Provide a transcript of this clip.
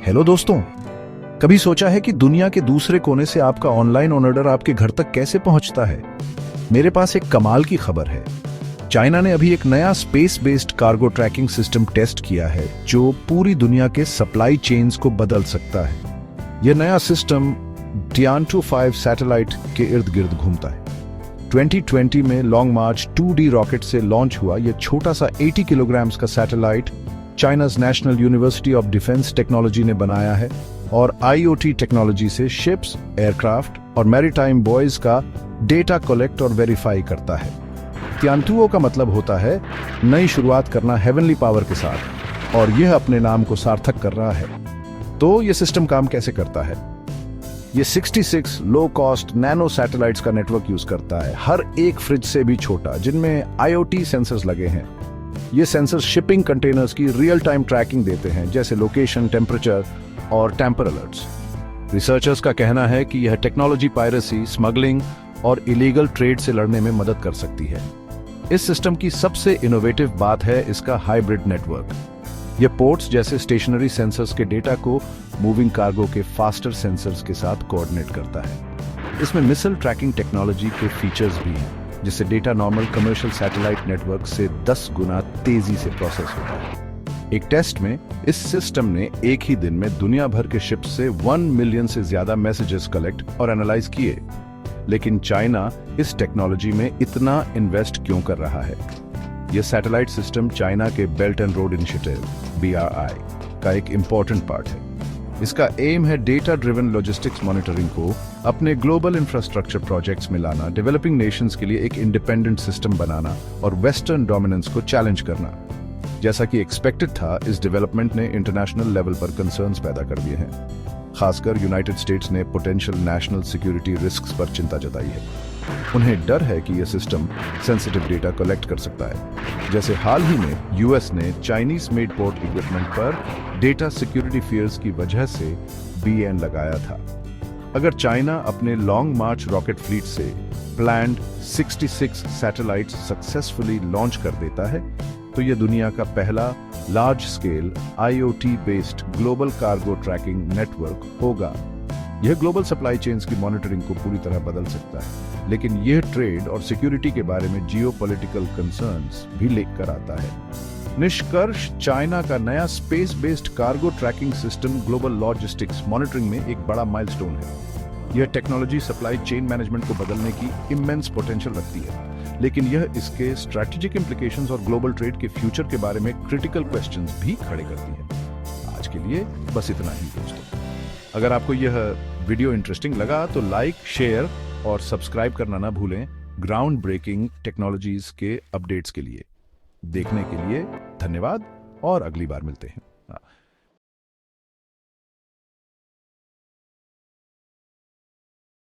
Hello दोस्तों, कभी सोचा है कि दुनिया के दूसरे कोने से आपका ऑनलाइन ऑर्डर आपके घर तक कैसे पहुंचता है? मेरे पास एक कमाल की खबर है। चाइना ने अभी एक नया space based cargo tracking system test किया है जो पूरी दुनिया के सप्लाई चेन्स को बदल सकता है। यह नया सिस्टम Tiantu 5 सैटेलाइट के इर्द गिर्द घूमता है। 2020 में लॉन्ग मार्च 2D रॉकेट से लॉन्च हुआ यह छोटा सा 80 किलोग्राम का satellite China's national university of defence technology ने बनाया है और IoT टेक्नोलॉजी से शिप्स, एयरक्राफ्ट और मैरीटाइम बॉयज का डेटा कलेक्ट और वेरीफाई करता है। Tiantuo का मतलब होता है नई शुरुआत करना हेवनली पावर के साथ, और यह अपने नाम को सार्थक कर रहा है। तो यह सिस्टम काम कैसे करता है? ये 66 लो कॉस्ट नैनो सैटेलाइट्स का नेटवर्क यूज करता है, हर एक फ्रिज से भी छोटा, जिनमें IoT सेंसर्स लगे हैं। ये सेंसर शिपिंग कंटेनर्स की रियल टाइम ट्रैकिंग देते हैं, जैसे लोकेशन, टेम्परेचर और टैंपर अलर्ट्स। रिसर्चर्स का कहना है कि यह टेक्नोलॉजी पायरेसी, स्मगलिंग और इलीगल ट्रेड से लड़ने में मदद कर सकती है। इस सिस्टम की सबसे इनोवेटिव बात है इसका हाइब्रिड नेटवर्क। यह पोर्ट्स जैसे स्टेशनरी सेंसर्स के डेटा को मूविंग कार्गो के फास्टर सेंसर्स के साथ कोऑर्डिनेट करता है। इसमें मिसाइल ट्रैकिंग टेक्नोलॉजी के फीचर्स भी हैं, जिससे data normal commercial satellite network से 10 गुना तेजी से प्रोसेस होता है। एक टेस्ट में इस सिस्टम ने एक ही दिन में दुनिया भर के शिप से 1 मिलियन से ज्यादा मैसेजेस कलेक्ट और एनालाइज किए। लेकिन चाइना इस टेक्नोलॉजी में इतना इन्वेस्ट क्यों कर रहा है? यह सैटेलाइट सिस्टम चाइना के belt and road initiative BRI का एक इंपॉर्टेंट पार्ट है। इसका एम है डेटा ड्रिवन लॉजिस्टिक्स मॉनिटरिंग को अपने ग्लोबल इंफ्रास्ट्रक्चर प्रोजेक्ट्स में लाना, डेवलपिंग नेशंस के लिए एक इंडिपेंडेंट सिस्टम बनाना और वेस्टर्न डोमिनेंस को चैलेंज करना। जैसा कि एक्सपेक्टेड था, इस डेवलपमेंट ने इंटरनेशनल लेवल पर कंसर्न्स पैदा कर दिए हैं। खासकर यूनाइटेड स्टेट्स ने पोटेंशियल नेशनल सिक्योरिटी रिस्क्स पर चिंता जताई है। उन्हें डर है कि यह सिस्टम सेंसिटिव डेटा कलेक्ट कर सकता है, जैसे हाल ही में US ने चाइनीज मेड पोर्ट इक्विपमेंट पर डेटा सिक्योरिटी फियर्स की वजह से बैन लगाया था। अगर चाइना अपने लॉन्ग मार्च रॉकेट फ्लीट से प्लान्ड 66 सैटेलाइट्स सक्सेसफुली लॉन्च कर देता है, तो यह दुनिया का पहला large scale IoT based global cargo tracking network होगा। यह ग्लोबल सप्लाई चेन्स की मॉनिटरिंग को पूरी तरह बदल सकता है, लेकिन यह ट्रेड और सिक्योरिटी के बारे में जियोपॉलिटिकल कंसर्न्स भी लेकर आता है। निष्कर्ष, चाइना का नया space based cargo tracking system global logistics monitoring में एक बड़ा माइलस्टोन है। यह टेक्नोलॉजी सप्लाई चेन मैनेजमेंट को बदलने की इमेंस पोटेंशियल रखती है, लेकिन यह इसके स्ट्रैटेजिक इंप्लीकेशंस और ग्लोबल ट्रेड के फ्यूचर के बारे में क्रिटिकल क्वेश्चंस भी खड़े करती है। आज के लिए बस इतना ही दोस्तों। अगर आपको यह वीडियो इंटरेस्टिंग लगा तो लाइक, शेयर और सब्सक्राइब करना ना भूलें। ग्राउंड ब्रेकिंग टेक्नोलॉजीज के अपडेट्स के लिए देखने के लिए धन्यवाद और अगली बार मिलते हैं।